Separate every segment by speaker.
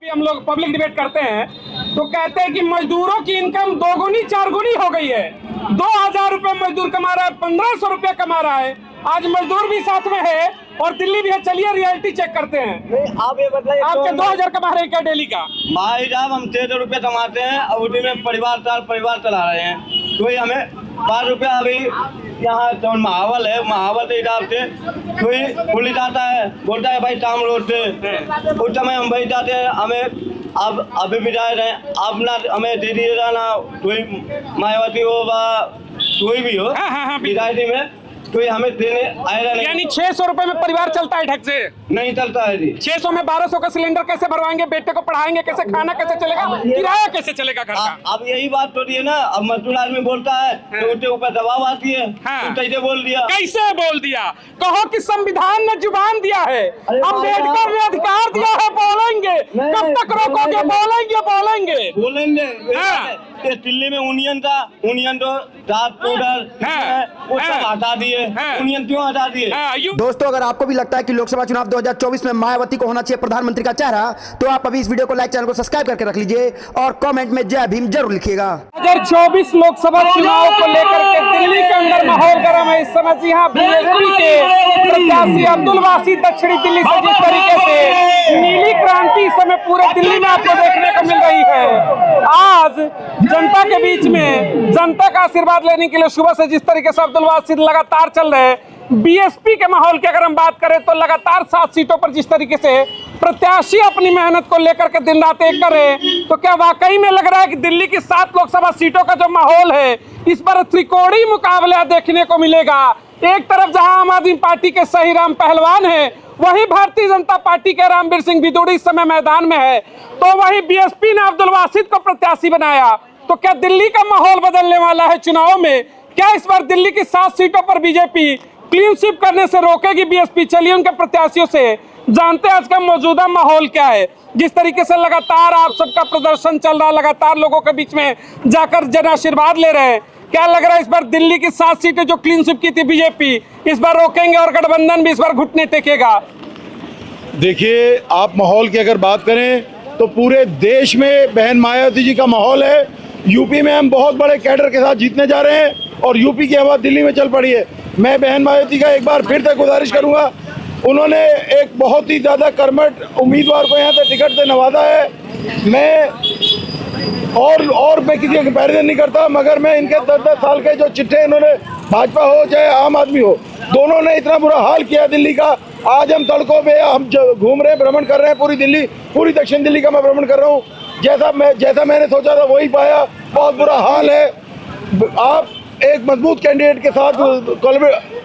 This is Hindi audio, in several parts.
Speaker 1: हम लोग पब्लिक डिबेट करते हैं तो कहते हैं कि मजदूरों की इनकम दोगुनी चारगुनी हो गई है। 2000 रुपए मजदूर कमा रहा है, 1500 रुपए कमा रहा है। आज मजदूर भी साथ में है और दिल्ली भी है। चलिए रियलिटी चेक करते हैं।
Speaker 2: आप ये बताइए,
Speaker 1: आपके 2000 कमा रहे हैं क्या डेली का?
Speaker 2: भाई साहब हम 13 रुपये कमाते हैं और उसी में परिवार चला रहे हैं। कोई हमें 5 रुपया अभी यहाँ तो महावल है, महावल के हिसाब से कोई पुलिस आता है, बोलता है भाई शाम रोड से, उस समय हम बैठ जाते हैं। हमें अब अभी भी जा रहे हैं, अब ना हमें दे दिएगा ना, कोई मायावती हो कोई भी हो विधायक में कोई हमें देने आएगा नहीं।
Speaker 1: यानी 600 रुपए में परिवार चलता है ढंग से?
Speaker 2: नहीं चलता है जी।
Speaker 1: 600 में 1200 का सिलेंडर कैसे भरवाएंगे? बेटे को पढ़ाएंगे कैसे? खाना कैसे चलेगा? किराया कैसे चलेगा घर का?
Speaker 2: अब यही बात तो है ना। अब मजदूर आदमी बोलता है तो उसके ऊपर दबाव आती है। तो कैसे बोल दिया?
Speaker 1: कैसे बोल दिया? कहो कि संविधान ने जुबान दिया है, अम्बेडकर ने अधिकार दिया है, बोलेंगे। कब तक रोकोगे? बोलेंगे।
Speaker 2: दिल्ली में यूनियन था, यूनियन तो वो सब हटा दिए। यूनियन क्यों हटा दिए?
Speaker 3: दोस्तों, अगर आपको भी लगता है कि लोकसभा चुनाव 2024 में मायावती को होना चाहिए प्रधानमंत्री का चेहरा, तो आप अभी इस वीडियो को लाइक, चैनल को सब्सक्राइब करके रख लीजिए और कमेंट में जय भीम जरूर लिखिएगा।
Speaker 1: 2024 लोकसभा चुनाव को लेकर के दिल्ली के अंदर माहौल गर्म है इस समय। जी हाँ, बीएसपी के प्रत्याशी अब्दुल बासित दक्षिणी दिल्ली से जिस तरीके से नीली क्रांति इस समय पूरे दिल्ली में आपको देखने को मिल रही है। आज जनता के बीच में जनता का आशीर्वाद लेने के लिए सुबह से जिस तरीके से अब्दुल बासित लगातार चल रहे हैं, बीएसपी के माहौल की अगर हम बात करें तो लगातार 7 सीटों पर जिस तरीके से प्रत्याशी अपनी मेहनत को लेकर के दिन रात एक कर रहे हैं, तो क्या वाकई में लग रहा है कि दिल्ली की 7 लोकसभा सीटों का जो माहौल है इस पर त्रिकोणीय मुकाबला देखने को मिलेगा। एक तरफ जहां आम आदमी पार्टी के सही राम पहलवान है, वहीं भारतीय जनता पार्टी के रामवीर सिंह बिदूड़ी इस समय मैदान में है, तो वहीं बीएसपी ने अब्दुल बासित को प्रत्याशी बनाया। तो क्या दिल्ली का माहौल बदलने वाला है चुनाव में? क्या इस बार दिल्ली की 7 सीटों पर बीजेपी क्लीन स्वीप करने से रोकेगी बीएसपी? चलिए उनके प्रत्याशियों से जानते हैं आज का मौजूदा माहौल क्या है। जिस तरीके से लगातार आप सबका प्रदर्शन चल रहा है, लगातार लोगों के बीच में जाकर जन आशीर्वाद ले रहे हैं, क्या लग रहा है इस बार दिल्ली की 7 सीटें जो क्लीन स्वीप की थी बीजेपी, इस बार रोकेंगे और गठबंधन भी इस बार घुटने टेकेगा?
Speaker 4: देखिए, आप माहौल की अगर बात करें तो पूरे देश में बहन मायावती जी का माहौल है। यूपी में हम बहुत बड़े कैडर के साथ जीतने जा रहे हैं और यूपी की हवा दिल्ली में चल पड़ी है। मैं बहन मायावती का एक बार फिर से गुजारिश करूंगा, उन्होंने एक बहुत ही ज़्यादा कर्मठ उम्मीदवार को यहाँ से टिकट से नवाजा है। मैं मैं किसी का कंपैरिजन नहीं करता, मगर मैं इनके 10-10 साल के जो चिट्ठे इन्होंने, भाजपा हो चाहे आम आदमी हो, दोनों ने इतना बुरा हाल किया दिल्ली का। आज हम सड़कों पे हम घूम रहे हैं, भ्रमण कर रहे हैं पूरी दिल्ली, पूरी दक्षिण दिल्ली का मैं भ्रमण कर रहा हूँ। जैसा मैंने सोचा था वही पाया, बहुत बुरा हाल है। आप एक मजबूत कैंडिडेट के साथ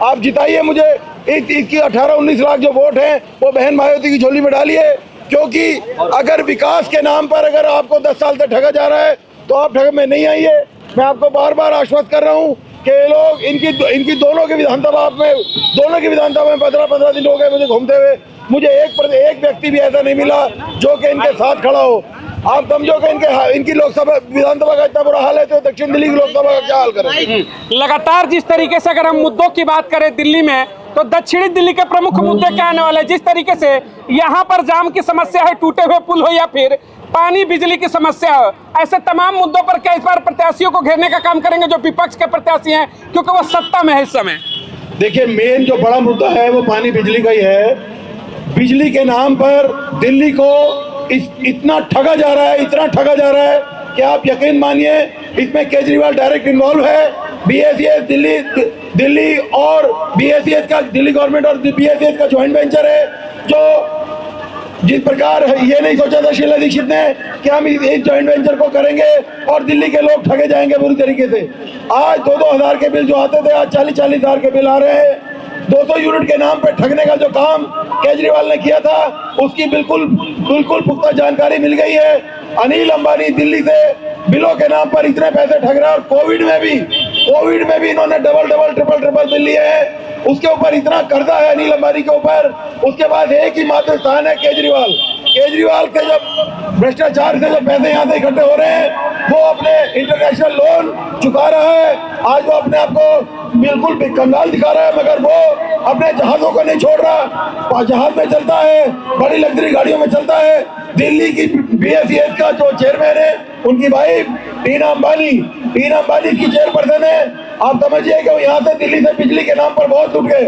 Speaker 4: आप जिताइए मुझे। इसकी 18-19 लाख जो वोट हैं वो बहन मायावती की झोली में डालिए, क्योंकि अगर विकास के नाम पर अगर आपको 10 साल से ठगा जा रहा है तो आप ठग में नहीं आइए। मैं आपको बार बार आश्वस्त कर रहा हूँ कि लोग इनकी दोनों की विधानसभा में 15-15 दिन हो गए मुझे घूमते हुए, मुझे एक व्यक्ति भी ऐसा नहीं मिला जो कि इनके साथ खड़ा हो। आप समझो कि इनकी लोकसभा विधानसभा का इतना बुरा हाल है तो दक्षिण दिल्ली की लोकसभा का क्या हाल करें?
Speaker 1: लगातार जिस तरीके से अगर हम मुद्दों की बात करें दिल्ली में, तो दक्षिणी दिल्ली के प्रमुख मुद्दे क्या आने वाले हैं? जिस तरीके से यहाँ पर जाम की समस्या है, टूटे हुए पुल हो या फिर पानी बिजली की समस्या हो, ऐसे तमाम मुद्दों पर क्या इस बार प्रत्याशियों को घेरने का काम करेंगे जो विपक्ष के प्रत्याशी हैं, क्योंकि वो सत्ता में है इस समय?
Speaker 4: देखिए, मेन जो बड़ा मुद्दा है वो पानी बिजली का ही है। बिजली के नाम पर दिल्ली को इतना ठगा जा रहा है कि आप यकीन मानिए इसमें केजरीवाल डायरेक्ट इन्वॉल्व है। बीएसईएस दिल्ली और बीएसईएस का दिल्ली गवर्नमेंट और बीएसईएस का जॉइंट वेंचर है, जो जिस प्रकार ये नहीं सोचा था शीला दीक्षित ने कि हम इस जॉइंट वेंचर को करेंगे और दिल्ली के लोग ठगे जाएंगे बुरी तरीके से। आज 2-2 हज़ार के बिल जो आते थे आज 40-40 हज़ार के बिल आ रहे हैं। 200 यूनिट के नाम पर ठगने का जो काम केजरीवाल ने किया था उसकी बिल्कुल पुख्ता जानकारी मिल गई है। अनिल अंबानी दिल्ली से बिलों के नाम पर इतने पैसे ठग रहा है और कोविड में भी इन्होंने ट्रिपल बिल लिए हैं। उसके ऊपर इतना कर्जा है अनिल अंबानी के ऊपर। उसके बाद एक ही मात्र स्थान है केजरीवाल के जब भ्रष्टाचार से जो पैसे यहाँ से इकट्ठे हो रहे हैं वो अपने इंटरनेशनल लोन चुका रहा है। आज वो अपने आप को बिल्कुल कंगाल दिखा रहा है, मगर वो अपने जहाजों को नहीं छोड़ रहा, जहाज में चलता है, बड़ी लग्जरी गाड़ियों में चलता है। दिल्ली की BSES का जो चेयरमैन है उनकी वाइफ टीना अंबानी की चेयरपर्सन है। आप समझिए कि यहाँ से दिल्ली से बिजली के नाम पर बहुत लूट गए।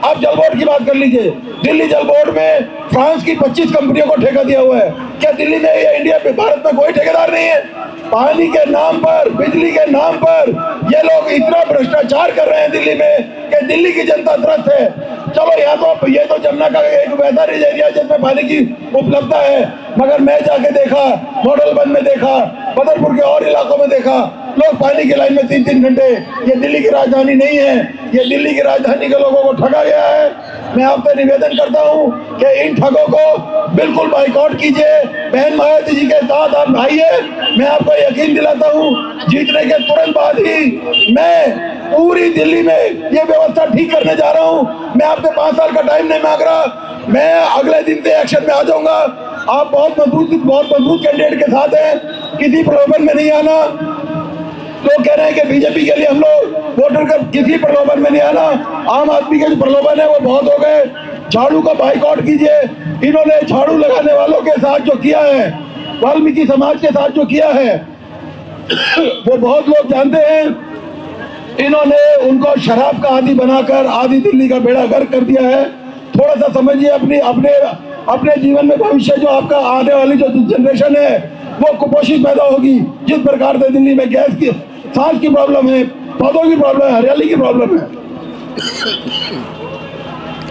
Speaker 4: अब जल बोर्ड की बात कर लीजिए। दिल्ली जल बोर्ड में फ्रांस की 25 कंपनियों को ठेका दिया हुआ है। क्या दिल्ली में या इंडिया में, भारत में कोई ठेकेदार नहीं है? पानी के नाम पर, बिजली के नाम पर ये लोग इतना भ्रष्टाचार कर रहे हैं दिल्ली में कि दिल्ली की जनता त्रस्त है। चलो यहाँ तो ये तो जमुना का एक वैसा एरिया जिसमें पानी की उपलब्धता है, मगर मैं जाके देखा, मॉडलगंज में देखा, बदरपुर के और इलाकों में देखा, लोग पानी की लाइन में 3-3 घंटे। ये दिल्ली की राजधानी नहीं है, ये दिल्ली की राजधानी के लोगों को ठगा गया है। मैं आपसे निवेदन करता हूं कि इन ठगों को बिल्कुल बाइकआउट कीजिए। बहन मायावती जी के साथ आप आइए। मैं आपको यकीन दिलाता हूं जीतने के तुरंत बाद ही मैं पूरी दिल्ली में ये व्यवस्था ठीक करने जा रहा हूं। मैं आपसे 5 साल का टाइम नहीं मांग रहा, मैं अगले दिन से एक्शन में आ जाऊंगा। आप बहुत मजबूत कैंडिडेट के साथ हैं, किसी प्रलोभन में नहीं आना। लोग कह रहे हैं कि बीजेपी के लिए हम लोग वोटर का, किसी प्रलोभन में नहीं आना। आम आदमी के जो प्रलोभन है वो बहुत हो गए। झाड़ू का बाइकआउट कीजिए। इन्होंने झाड़ू लगाने वालों के साथ जो किया है, वाल्मीकि समाज के साथ जो किया है, वो बहुत लोग जानते हैं। इन्होंने उनको शराब का आदी बनाकर आधी दिल्ली का बेड़ा गर्क कर दिया है। थोड़ा सा समझिए अपने जीवन में भविष्य, जो आपका आने वाली जो जनरेशन है वो कुपोषित पैदा होगी। जिस प्रकार से दिल्ली में गैस की, सांस की प्रॉब्लम है, पौधों की प्रॉब्लम है, हरियाली की प्रॉब्लम है।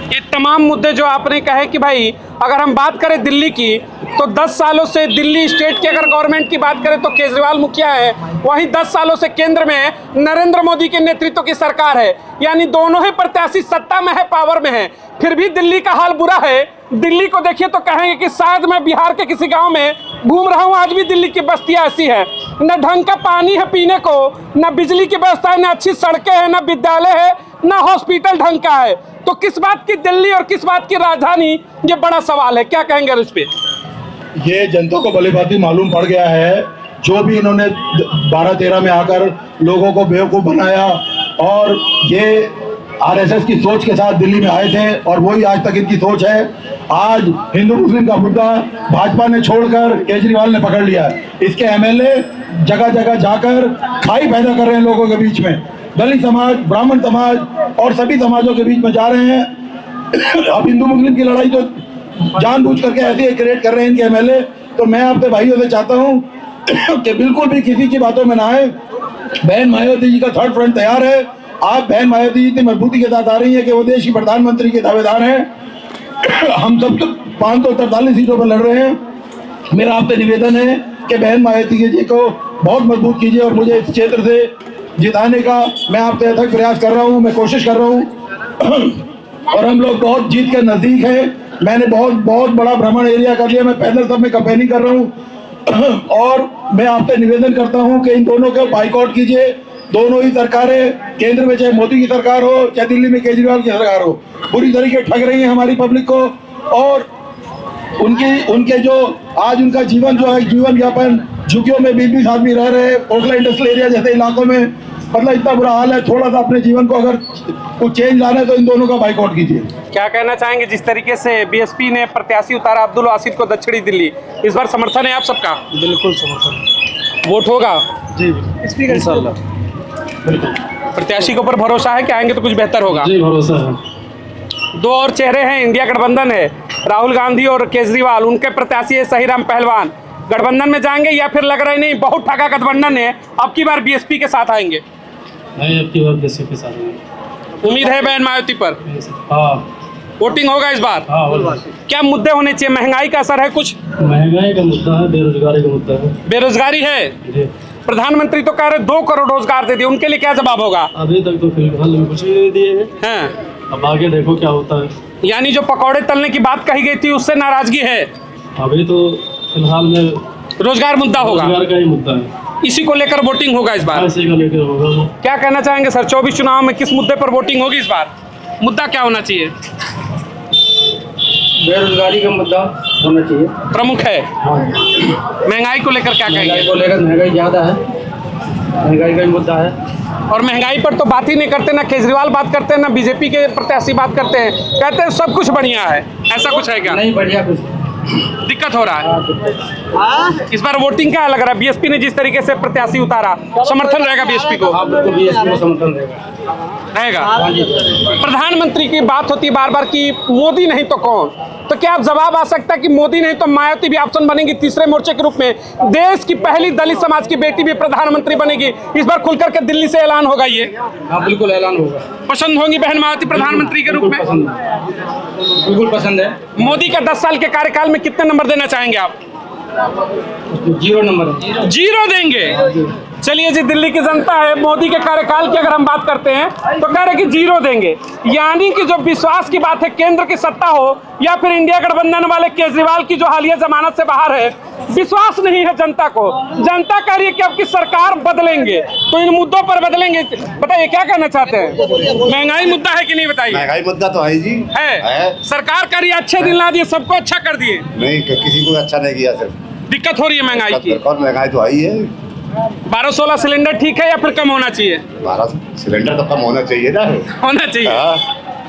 Speaker 1: ये तमाम मुद्दे जो आपने कहे कि भाई अगर हम बात करें दिल्ली की, तो 10 सालों से दिल्ली स्टेट की अगर गवर्नमेंट की बात करें तो केजरीवाल मुखिया है, वहीं 10 सालों से केंद्र में नरेंद्र मोदी के नेतृत्व की सरकार है। यानी दोनों ही प्रत्याशी सत्ता में है, पावर में है, फिर भी दिल्ली का हाल बुरा है। दिल्ली को देखिए तो कहेंगे कि शायद मैं बिहार के किसी गांव में घूम रहा हूं, आज भी दिल्ली की बस्तियां ऐसी है। न ढंग का पानी है पीने को, न बिजली की व्यवस्था है, न अच्छी सड़कें हैं, न विद्यालय है, न हॉस्पिटल ढंग का है। तो किस बात की दिल्ली और किस बात की राजधानी, ये बड़ा सवाल है। क्या कहेंगे इस पे?
Speaker 4: ये जनता को भलीभांति मालूम पड़ गया है। जो भी इन्होंने 12-13 में आकर लोगों को बेवकूफ बनाया और ये RSS की सोच के साथ दिल्ली में आए थे, और वही आज तक इनकी सोच है। आज हिंदू मुस्लिम का मुद्दा भाजपा ने छोड़कर केजरीवाल ने पकड़ लिया है। इसके MLA जगह जगह जाकर खाई पैदा कर रहे हैं लोगों के बीच में। दलित समाज, ब्राह्मण समाज और सभी समाजों के बीच में जा रहे हैं। अब हिंदू मुस्लिम की लड़ाई तो जानबूझ करके ऐसे क्रिएट कर रहे हैं इनके MLA। तो मैं आपसे भाइयों से चाहता हूं कि बिल्कुल भी किसी की बातों में ना आए। बहन मायावती जी का थर्ड फ्रंट तैयार है। आप बहन मायावती जी इतनी मजबूती के साथ आ रही है कि वो देश की प्रधानमंत्री के दावेदार हैं। हम सब तो 543 सीटों पर लड़ रहे हैं। मेरा आपसे निवेदन है कि बहन मायावती जी को बहुत मजबूत कीजिए और मुझे इस क्षेत्र से जिताने का मैं आपसे अथक प्रयास कर रहा हूँ, मैं कोशिश कर रहा हूँ। और हम लोग बहुत जीत के नजदीक हैं। मैंने बहुत बड़ा भ्रमण एरिया कर लिया। मैं पैदल सब में कैंपेनिंग कर रहा हूँ और मैं आपसे निवेदन करता हूँ कि इन दोनों को बाइकआउट कीजिए। दोनों ही सरकारें, केंद्र में चाहे मोदी की सरकार हो चाहे दिल्ली में केजरीवाल की सरकार हो, बुरी तरीके ठग रही है हमारी पब्लिक को। और उनके जो आज उनका जीवन जो है, जीवन यापन झुग्गियों में 20-20 आदमी रह रहे हैं, ओखला इंडस्ट्रियल एरिया जैसे इलाकों में, मतलब इतना बुरा हाल है। थोड़ा सा अपने जीवन को अगर कुछ चेंज लाना है तो इन दोनों का बाइकआउट कीजिए।
Speaker 1: क्या कहना चाहेंगे जिस तरीके से बीएसपी ने प्रत्याशी उतारा अब्दुल वासिद को दक्षिणी दिल्ली, इस बार समर्थन है आप सबका?
Speaker 5: बिल्कुल समर्थन।
Speaker 1: वोट होगा
Speaker 5: जी इंशाल्लाह।
Speaker 1: प्रत्याशी के ऊपर भरोसा है कि आएंगे तो कुछ बेहतर होगा?
Speaker 5: जी भरोसा है।
Speaker 1: दो और चेहरे हैं, इंडिया गठबंधन है, राहुल गांधी और केजरीवाल, उनके प्रत्याशी है सहीराम पहलवान। गठबंधन में जाएंगे या फिर लग रहा है नहीं बहुत ठगा गठबंधन है, अब की बार बीएसपी के साथ आएंगे?
Speaker 5: नहीं, अब की बार बीएसपी के साथ आएंगे।
Speaker 1: उम्मीद है बहन मायावती पर?
Speaker 5: हाँ।
Speaker 1: वोटिंग होगा इस बार?
Speaker 5: हाँ।
Speaker 1: क्या मुद्दे होने चाहिए? महंगाई का असर है कुछ?
Speaker 5: महंगाई का मुद्दा है, बेरोजगारी का मुद्दा है।
Speaker 1: बेरोजगारी है
Speaker 5: जी।
Speaker 1: प्रधानमंत्री तो कह रहे 2 करोड़ रोजगार दे दिए, उनके लिए क्या जवाब होगा?
Speaker 5: अभी तक तो फिलहाल में कुछ भी नहीं दिए
Speaker 1: हैं।
Speaker 5: अब आगे देखो क्या होता है।
Speaker 1: यानी जो पकौड़े तलने की बात कही गई थी उससे नाराजगी है?
Speaker 5: अभी तो फिलहाल में
Speaker 1: रोजगार मुद्दा होगा,
Speaker 5: रोजगार का ही मुद्दा है।
Speaker 1: इसी को लेकर वोटिंग होगा इस बार?
Speaker 5: इसी को लेकर होगा।
Speaker 1: क्या कहना चाहेंगे सर, 24 चुनाव में किस मुद्दे पर वोटिंग होगी इस बार? मुद्दा क्या होना चाहिए?
Speaker 6: बेरोजगारी का मुद्दा होना चाहिए,
Speaker 1: प्रमुख है।
Speaker 6: हाँ।
Speaker 1: महंगाई को लेकर क्या
Speaker 6: महंगाई
Speaker 1: कहेंगे?
Speaker 6: को लेकर महंगाई ज़्यादा है, महंगाई का ही मुद्दा है।
Speaker 1: और महंगाई पर तो बात ही नहीं करते, ना केजरीवाल बात करते हैं, ना बीजेपी के प्रत्याशी बात करते हैं, कहते हैं सब कुछ बढ़िया है। ऐसा कुछ है क्या?
Speaker 6: नहीं बढ़िया कुछ
Speaker 1: दिक्कत हो रहा है। इस बार वोटिंग क्या लग रहा है? बीएसपी ने जिस तरीके से प्रत्याशी उतारा, समर्थन रहेगा बीएसपी को?
Speaker 6: बिल्कुल बीएसपी को समर्थन रहेगा।
Speaker 1: रहेगा। प्रधानमंत्री की बात होती है बार बार कि मोदी नहीं तो कौन, तो क्या आप जवाब आ सकता है कि मोदी नहीं तो मायावती भी ऑप्शन बनेगी तीसरे मोर्चे के रूप में? देश की पहली दलित समाज की बेटी भी प्रधानमंत्री बनेगी, इस बार खुलकर के दिल्ली से ऐलान होगा ये?
Speaker 6: हाँ बिल्कुल ऐलान होगा।
Speaker 1: पसंद होंगी बहन मायावती प्रधानमंत्री के रूप में?
Speaker 6: बिल्कुल पसंद है।
Speaker 1: मोदी का 10 साल के कार्यकाल में कितने नंबर देना चाहेंगे आप?
Speaker 6: 0 नंबर है।
Speaker 1: 0 देंगे। चलिए जी, दिल्ली की जनता है, मोदी के कार्यकाल की अगर हम बात करते हैं तो कह रहे कि 0 देंगे, यानी कि जो विश्वास की बात है, केंद्र की सत्ता हो या फिर इंडिया गठबंधन वाले केजरीवाल की जो हालिया जमानत से बाहर है, विश्वास नहीं है जनता को। जनता कह रही है कि आपकी सरकार बदलेंगे, तो इन मुद्दों पर बदलेंगे। बताइए क्या कहना चाहते हैं? महंगाई मुद्दा है कि नहीं? बताइए।
Speaker 7: महंगाई मुद्दा तो है जी,
Speaker 1: है। सरकार कह रही है अच्छे दिन ला दिए, सबको अच्छा कर दिए।
Speaker 7: नहीं किसी को अच्छा नहीं किया सर।
Speaker 1: दिक्कत हो रही है महंगाई की।
Speaker 7: महंगाई तो आई है।
Speaker 1: 12-16 सिलेंडर ठीक है या फिर कम होना चाहिए?
Speaker 7: 12 सिलेंडर तो कम होना चाहिए ना।
Speaker 1: होना चाहिए।
Speaker 7: हाँ।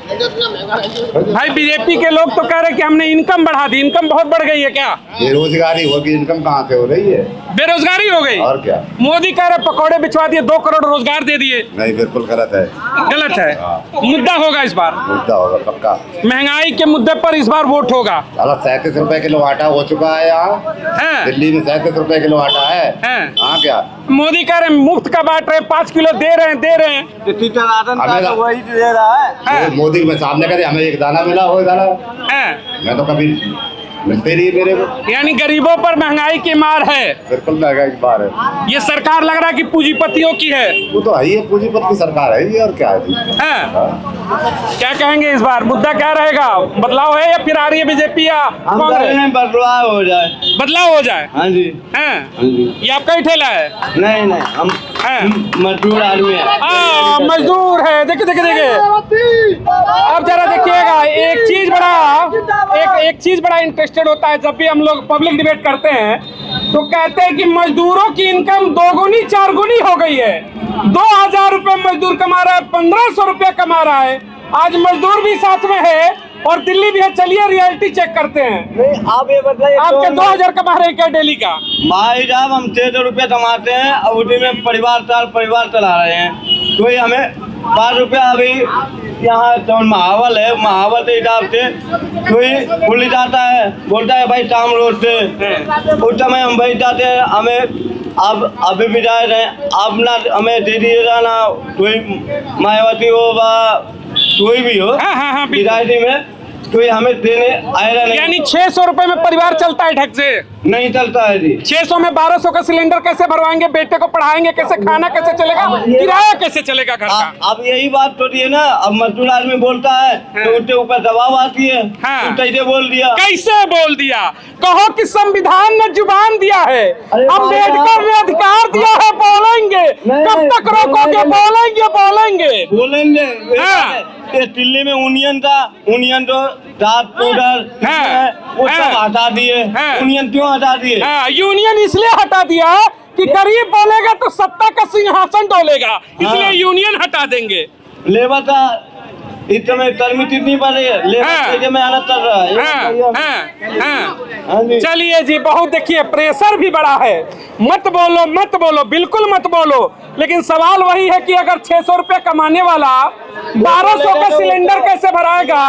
Speaker 1: भाई बीजेपी के लोग तो कह रहे कि हमने इनकम बढ़ा दी। इनकम बहुत बढ़ गई है क्या?
Speaker 7: बेरोजगारी होगी, इनकम कहाँ से हो रही है?
Speaker 1: बेरोजगारी हो गई
Speaker 7: और क्या?
Speaker 1: मोदी कह रहे पकौड़े बिछवा दिए, 2 करोड़ रोजगार दे दिए।
Speaker 7: नहीं बिल्कुल गलत है।
Speaker 1: गलत है। मुद्दा होगा इस बार,
Speaker 7: मुद्दा होगा पक्का।
Speaker 1: महंगाई के मुद्दे पर इस बार वोट होगा।
Speaker 7: 37 रुपए किलो आटा हो चुका है यहाँ
Speaker 1: है।
Speaker 7: दिल्ली में 37 रुपए किलो आटा है। हाँ क्या
Speaker 1: मोदी कह रहे मुफ्त का बांट रहे, 5 किलो दे रहे हैं।
Speaker 2: वही दे रहा है।
Speaker 7: मोदी में सामने करे हमें एक दाना मिला हो दाना, मैं तो कभी मिलते नहीं मेरे को।
Speaker 1: यानी गरीबों पर महंगाई की मार है।
Speaker 7: बिल्कुल महंगाई की मार है।
Speaker 1: ये सरकार लग रहा है कि पूंजीपतियों की है।
Speaker 7: वो तो है ही, पूंजीपति की सरकार है ये, और क्या है जी?
Speaker 1: क्या कहेंगे इस बार? मुद्दा क्या रहेगा? बदलाव है या फिर आ रही है बीजेपी या कांग्रेस?
Speaker 2: बदलाव हो जाए।
Speaker 1: बदलाव हो जाए।
Speaker 2: हाँ जी।
Speaker 1: ये आपका ही ठेला है?
Speaker 2: नहीं हम मजदूर आदमी है।
Speaker 1: मजदूर है। देखिए अब जरा देखिएगा, एक चीज बड़ा इंटरेस्टेड होता है जब भी हम लोग पब्लिक डिबेट करते हैं तो कहते हैं कि मजदूरों की इनकम 2 गुनी 4 गुनी हो गई है। 2000 रुपए मजदूर कमा रहा है, 1500 रुपया कमा रहा है। आज मजदूर भी साथ में है और दिल्ली भी है। चलिए रियलिटी चेक करते हैं।
Speaker 2: नहीं आप ये बताइए,
Speaker 1: आपके 2000 कमा रहे हैं क्या डेली का?
Speaker 2: भाई साहब हम 600 रुपये कमाते हैं और उसी में परिवार चला रहे हैं। कोई हमें 5 रुपया अभी यहाँ तो महावल है, महावल के हिसाब से कोई पुलिस आता है, बोलता है भाई शाम रोड से, उस समय हम बैठ जाते हैं। हमें अब अभी भी जा रहे हैं, आप ना हमें दे दीजिएगा ना, कोई मायावती हो कोई भी हो विधायक में कोई हमें देने आएगा नहीं।
Speaker 1: यानी 600 रुपए में परिवार चलता है ढंग से?
Speaker 2: नहीं चलता है जी।
Speaker 1: 600 में 1200 का सिलेंडर कैसे भरवाएंगे? बेटे को पढ़ाएंगे कैसे? खाना कैसे चलेगा? किराया कैसे चलेगा घर का?
Speaker 2: अब यही बात तो है ना। अब मजदूर आदमी बोलता है तो उसके ऊपर दबाव आती है। कैसे बोल दिया?
Speaker 1: कैसे बोल दिया? कहो कि संविधान ने जुबान दिया है, अम्बेडकर ने अधिकार दिया है, बोलेंगे। कब तक रोकोगे? बोलेंगे। ये दिल्ली में यूनियन तो वो सब हटा दिए। यूनियन क्यों हटा दिए? यूनियन इसलिए हटा दिया कि गरीब बोलेगा तो सत्ता का सिंहासन डोलेगा, इसलिए यूनियन हटा देंगे। लेबर का इस समय गर्मी कितनी बढ़ रही है, लेबर मेहनत कर रहा है। चलिए जी, बहुत देखिए प्रेशर भी बड़ा है। मत बोलो, बिल्कुल मत बोलो। लेकिन सवाल वही है कि अगर 600 रुपए कमाने वाला 1200 का सिलेंडर कैसे भराएगा?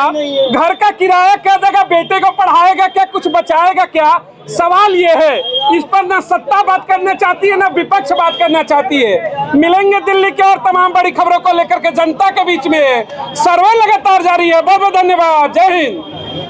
Speaker 1: घर का किराया क्या देगा? बेटे को पढ़ाएगा क्या? कुछ बचाएगा क्या? सवाल ये है। इस पर ना सत्ता बात करना चाहती है ना विपक्ष बात करना चाहती है। मिलेंगे दिल्ली के और तमाम बड़ी खबरों को लेकर के जनता के बीच में। सर्वे लगातार जारी है। बहुत बहुत धन्यवाद। जय हिंद।